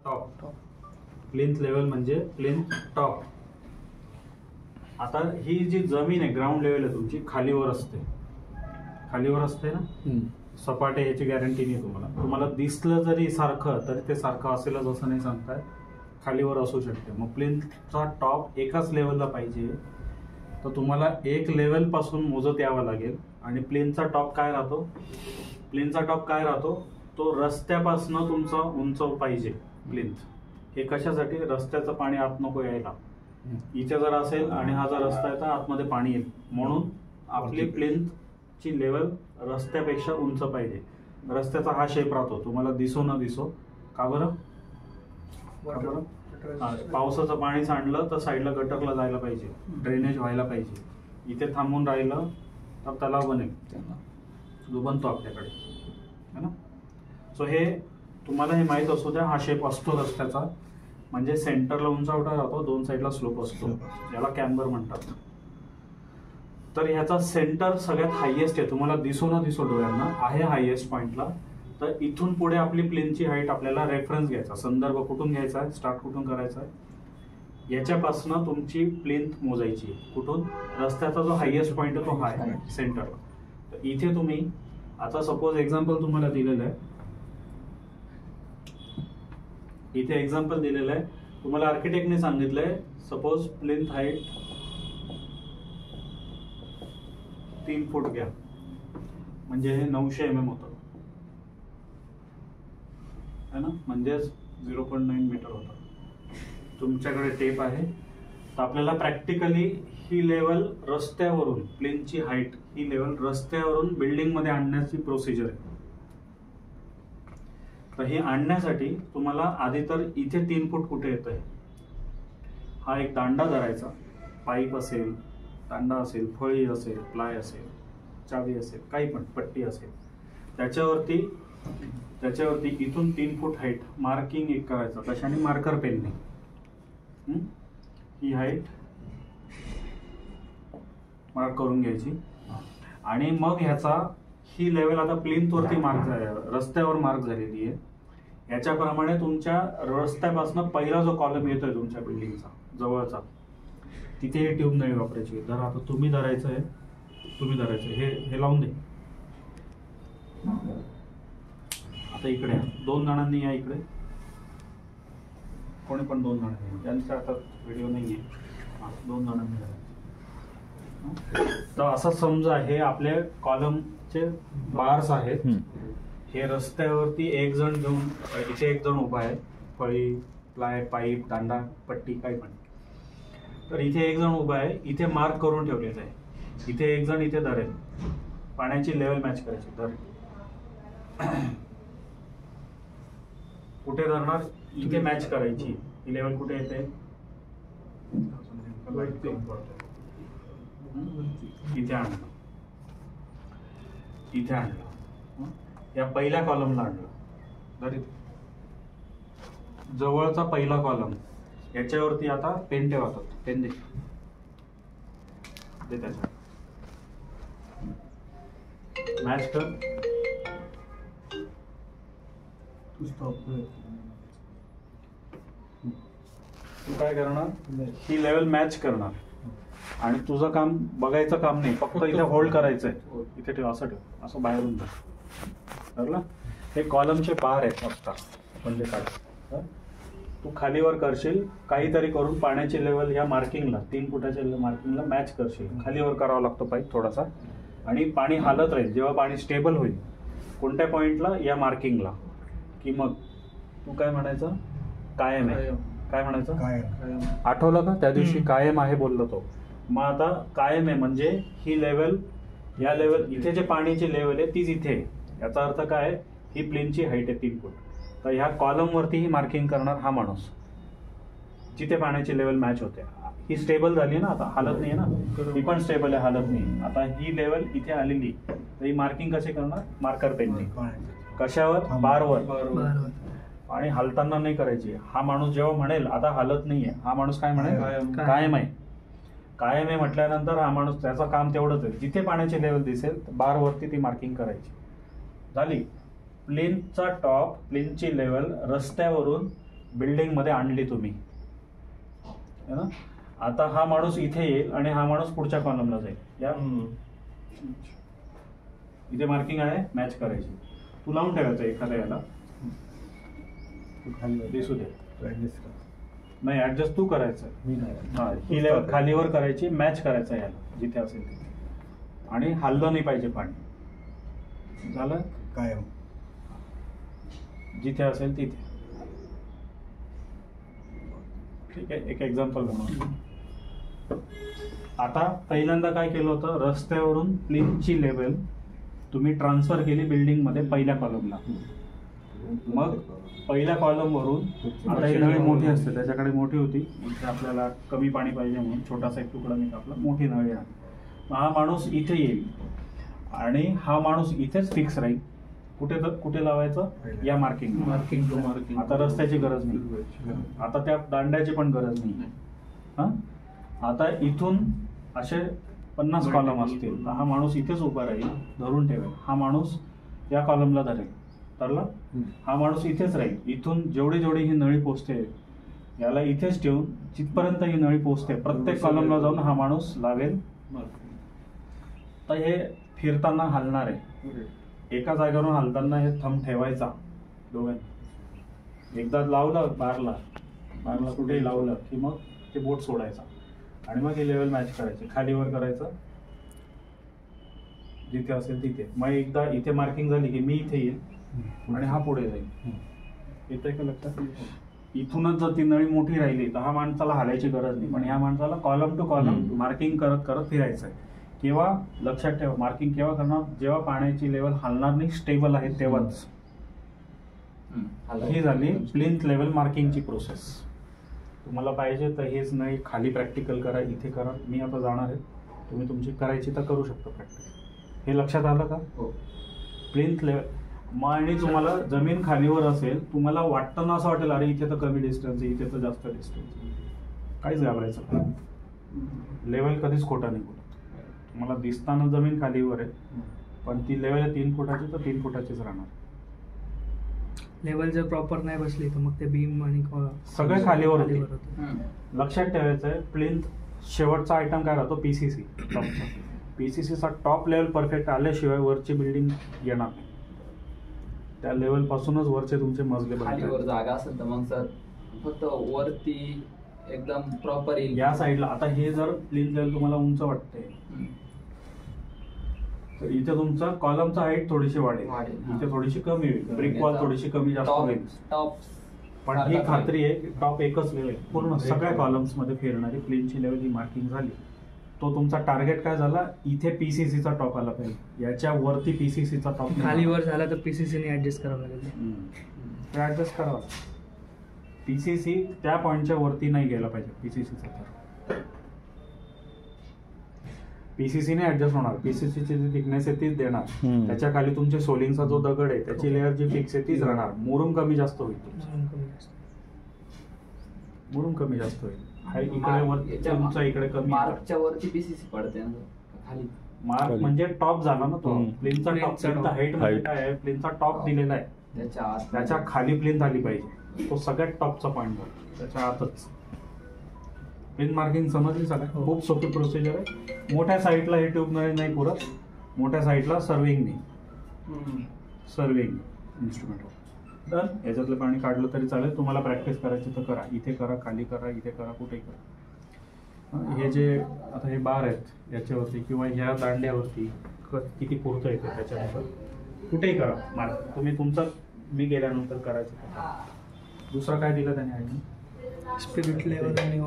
Top. Plinth level म्हणजे plinth top. आता ही जी जमीन आहे ग्राउंड लेवल आहे तुमची, खालीवर असते ना. सपाट आहे याची गॅरंटी नाही तुम्हाला दिसलं जरी सारखं तरी ते सारखं असेलच असं नाही सांगताय, खालीवर असू शकते. मग प्लिंथचा टॉप एकाच लेवलला पाहिजे तर तुम्हाला एक लेवल पासून मोजत यावं लागेल. आणि प्लिंथचा टॉप काय राहतो, तो रस्त्यापासून तुमचा उंच पाहिजे प्लिंथ. हे कशासाठी? रस्त्याचं पाणी आत नको यायला. इथे जर असेल आणि हा जर रस्ता आहे तर आतमध्ये पाणी येईल, म्हणून आपली प्लिंथची लेवल रस्त्यापेक्षा उंच पाहिजे. रस्त्याचा हा शेप राहतो, तुम्हाला दिसो न दिसो. का बरं? पावसाचं पाणी सांडलं तर साईडला गटरला जायला पाहिजे, ड्रेनेज व्हायला पाहिजे. इथे थांबून राहिलं तर तलाव बनेल, जो बनतो आपल्याकडे, है ना. सो हे तुम्हाला हे माहीत असू द्या. हा शेप असतो रस्त्याचा, म्हणजे सेंटरला उंचावटा राहतो, दोन साईडला स्लोप असतो, याला कॅम्बर म्हणतात. तर ह्याचा सेंटर सगळ्यात हायएस्ट आहे, तुम्हाला दिसो ना दिसो डोळ्यांना आहे हायएस्ट पॉइंटला. तर इथून पुढे आपली प्लेनची हाईट आपल्याला रेफरन्स घ्यायचा, संदर्भ कुठून घ्यायचा आहे, स्टार्ट कुठून करायचा आहे, याच्यापासून तुमची प्लेन्थ मोजायची. कुठून? रस्त्याचा जो हायएस्ट पॉइंट आहे तो हा आहे सेंटरला. तर इथे तुम्ही आता सपोज एक्झाम्पल तुम्हाला दिलेलं आहे, इथे एक्झाम्पल दिलेलं आहे तुम्हाला, आर्किटेक्टने सांगितलंय सपोज प्लेन्थ हाईट 3 फूट घ्या, म्हणजे हे 900 mm होतं, है ना, म्हणजेच 0.9 मीटर होतं. तुमच्याकडे टेप आहे. तर आपल्याला प्रॅक्टिकली ही लेवल रस्त्यावरून, प्लेनची हाईट ही लेवल रस्त्यावरून बिल्डिंगमध्ये आणण्याची प्रोसिजर आहे. तर हे आणण्यासाठी तुम्हाला आधी तर इथे 3 फूट कुठे येत आहे, हा एक दांडा धरायचा, पाईप असेल, दांडा असेल, फळी असेल, प्लाय असेल, चावी असेल, काही पण पट्टी असेल, त्याच्यावरती इथून 3 फूट हाईट मार्किंग एक करायचं. कशाने? मार्कर पेनने. ही हाईट मार्क करून घ्यायची. आणि मग ह्याचा ही लेवल आता प्लिंथ वरती रस्त्यावर मार्क झालेली आहे. याच्याप्रमाणे तुमच्या रस्त्यापासून पहिला जो कॉलम येतोय तुमच्या बिल्डिंगचा जवळचा, तिथे हे ट्यूब नाही वापरायची. जर आता तुम्ही धरायचं हे लावून दे. आता इकडे 2 जणांनी या इकडे, कोणी पण 2 जणांनी, ज्यांच्या आता व्हिडिओ नाहीये, 2 जणांनी धरायचं. तर असं समजा हे आपल्या कॉलमचे बार्स आहेत. हे रस्त्यावरती एक जण घेऊन, इथे एक जण उभा आहे, फळी, प्लाय, पाईप, दांडा, पट्टी, काही पण. तर इथे एक जण उभा आहे, इथे मार्क करून ठेवलेलं आहे. इथे एक जण इथे धरेल, पाण्याची लेवल मॅच करायची. धरेल, कुठे धरणार? इथे मॅच करायची. ही लेवल कुठे येते? इथे आणलं, या पहिल्या कॉलमला आणलं. जवळचा पहिला कॉलम, याच्यावरती आता पेन ठेवतात. पेन दे त्याच्या मॅच कर. तू काय करणार? ही लेवल मॅच करणार. आणि तुझं काम बघायचं काम नाही, फक्त इथे होल्ड करायचंय. इथे ठेव, असं ठेव, असं बाहेरून धरलं. हे कॉलमचे बार आहेत फक्त, म्हणजे काय, तू खालीवर करशील, काहीतरी करून पाण्याची लेवल या मार्किंगला, 3 फुटाच्या मार्किंगला मॅच करशील. खालीवर करावा लागतो पाईप थोडासा, आणि पाणी हालत राहील. जेव्हा पाणी स्टेबल होईल कोणत्या पॉइंटला? या मार्किंगला, की मग तू काय म्हणायचं? कायम आहे. काय म्हणायचं? कायम. आठवलं का त्या दिवशी कायम आहे बोललो तो? मग आता कायम आहे म्हणजे ही लेवल, या लेवल, इथे जे पाण्याची लेवल आहे तीच इथे. याचा अर्थ काय? ही प्लेनची हाईट आहे 3 फूट. तर ह्या कॉलम वरती ही मार्किंग करणार हा माणूस, जिथे पाण्याची लेवल मॅच होते. ही स्टेबल झाली ना, आता हालत नाही ना, ही पण स्टेबल आहे, हालत नाही. आता ही लेवल इथे आलेली, तर ही मार्किंग कशी करणार? मार्कर पेनने. कशावर? बारवर. आणि हालताना नाही करायची. हा माणूस जेव्हा म्हणेल आता हालत नाहीये, हा माणूस काय म्हणेल? कायम आहे. कायम आहे म्हटल्यानंतर हा माणूस, त्याचं काम तेवढंच आहे, जिथे पाण्याची लेवल दिसेल बारवरती ती मार्किंग करायची. झाली. प्लेनचा टॉप, प्लेनची लेवल रस्त्यावरून बिल्डिंग मध्ये आणली तुम्ही, है ना? आता हा माणूस इथे येईल आणि हा माणूस पुढच्या कॉलमला जाईल. या इथे मार्किंग आहे, मॅच करायची. तू लावून ठेवायचं एखाद्या याला, दिसू दे. नाही, ऍडजस्ट तू करायचं. हा, ही लेवल खालीवर करायची, मॅच करायचं याला जिथे असेल तिथे, आणि हल्लं नाही पाहिजे पाणी. झालं काय जिथे असेल तिथे. ठीक आहे, एक एक्झाम्पल बनवतो. आता पहिल्यांदा काय केलं होतं, रस्त्यावरून प्लेनची लेवल तुम्ही ट्रान्सफर केली बिल्डिंग मध्ये पहिल्या कॉलमला. मग पहिल्या कॉलम वरून आता ही नळी मोठी असते, त्याच्याकडे मोठी होती, इथे आपल्याला कमी पाणी पाहिजे म्हणून छोटासा एक तुकडा मी टाकला, मोठी नळी आहे. हा माणूस इथे येईल आणि हा माणूस इथेच फिक्स राहील. कुठे कुठे लावायचं, या मार्किंग. आता रस्त्याची गरज नाही, आता त्या दांड्याची पण गरज नाही. हा, आता इथून असे 50 कॉलम असतील, तर हा माणूस इथेच उभा राहील, धरून ठेवेल. हा माणूस या कॉलमला धरेल, ठरला. हा माणूस इथेच राहील. इथून जेवढी जेवढी ही नळी पोचते याला इथेच ठेवून जिथपर्यंत ही नळी पोचते प्रत्येक कॉलमला जाऊन हा माणूस लावेल. तर हे फिरताना हलणार आहे. एका जागेवरून हलताना हे थंब ठेवायचा दोघांनी. एकदा लावलं बारला कुठेही लावलं की मग ते बोट सोडायचा आणि मग हे लेवल मॅच करायचे. खालीवर करायचं जिथे असेल तिथे. मग एकदा इथे मार्किंग झाली की मी इथे येईल आणि हा पुढे जाईल. येतंय का लक्षात? इथूनच जर ती नळी मोठी राहिली तर हा माणसाला हालायची गरज नाही, पण या माणसाला कॉलम टू कॉलम मार्किंग करत करत फिरायचं आहे. केव्हा लक्षात ठेवा, मार्किंग केव्हा करणार, जेव्हा पाण्याची लेवल हलणार नाही, स्टेबल आहे तेव्हाच. ही झाली प्लिंथ लेवल मार्किंगची प्रोसेस. तुम्हाला पाहिजे तर हेच नाही, खाली प्रॅक्टिकल करा, इथे करा. मी आता जाणार आहे, तुम्ही तुमची करायची तर करू शकता प्रॅक्टिस. हे लक्षात आलं का? Plinth level. आणि तुम्हाला जमीन खालीवर असेल, तुम्हाला वाटतं ना असं वाटेल अरे इथे तर कमी डिस्टन्स आहे, इथे तर जास्त डिस्टन्स आहे, काहीच घाबरायचं. लेवल कधीच खोटा नाही बोलत. तुम्हाला दिसताना जमीन खालीवर आहे, पण ती लेवल आहे 3 फुटाची तर 3 फुटाचीच राहणार. लेवल जर प्रॉपर नाही बसली तर मग ते बीम आणि सगळे खालीवर होते. लक्षात ठेवायचं आहे, प्लिंथ शेवटचा आयटम काय राहतो, पीसीसी. टॉपचा पीसीसीचा टॉप लेवल परफेक्ट आल्याशिवाय वरची बिल्डिंग येणार नाही. त्या लेवल पासूनच वरचे तुमचे मजले खालीवर जागा असेल तर मग सर फक्त वरती एकदम प्रॉपर येईल. या साईडला आता हे जर प्लिंथ लेवल तुम्हाला उंच वाटते तर इथे तुमचा कॉलमचा हाईट थोडीशी वाढेल, इथे थोडीशी कमी होईल, ब्रिक वॉल थोडीशी कमी जास्त होईल. पण ही खात्री आहे की टॉप एकच लेवल पूर्ण सगळ्या कॉलम्स मध्ये फिरणारी प्लेनची लेवल ही मार्किंग झाली. तो तुमचा टार्गेट काय झाला, इथे पीसीसीचा टॉप आला पाहिजे, याच्या वरती पीसीसीचा टॉप. खालीवर झाला तर पीसीसीने ऍडजस्ट करावं लागेल. ऍडजस्ट करावा. पीसीसी त्या पॉइंटच्या वरती नाही गेला पाहिजे. पीसीसीचा तर पीसीसीने ऍडजस्ट होणार. पीसीसीची जी थिकनेस आहे तीच देणार. त्याच्या खाली तुमचे सोलिंगचा जो दगड आहे त्याची लेअर जी फिक्स आहे तीच राहणार. मुरुम कमी जास्त होईल, मुरुम कमी जास्त होईल. इकडे इकडे कमी. मार्कच्या वरती पीसीसी पडते ना खाली. मार्क म्हणजे टॉप झाला ना तो प्लेनचा टॉप. प्लेनचा हाईट म्हणजे काय आहे, प्लेनचा टॉप दिलेला आहे, त्याच्या खाली प्लेन आली पाहिजे. तो सगळ्यात टॉपचा पॉईंट आहे, त्याच्या आतच. प्लेन मार्किंग समजली सगळं. खूप सोपी प्रोसिजर आहे. मोठ्या साईडला हे ट्यूब नाही पुरत, मोठ्या साईडला सर्विंग इन्स्ट्रुमेंट. तर याच्यातलं पाणी काढलं तरी चालेल. तुम्हाला प्रॅक्टिस करायची तर करा, इथे करा, खाली करा, इथे करा, कुठेही करा. हे जे आता हे बार आहेत याच्यावरती किंवा ह्या दांड्यावरती किती पुरतं येतं त्याच्यानंतर कुठेही करा मार्क. तुम्ही तुमचं मी गेल्यानंतर करायचं. दुसरं काय दिलं त्याने? स्पिरिट लेवल आणि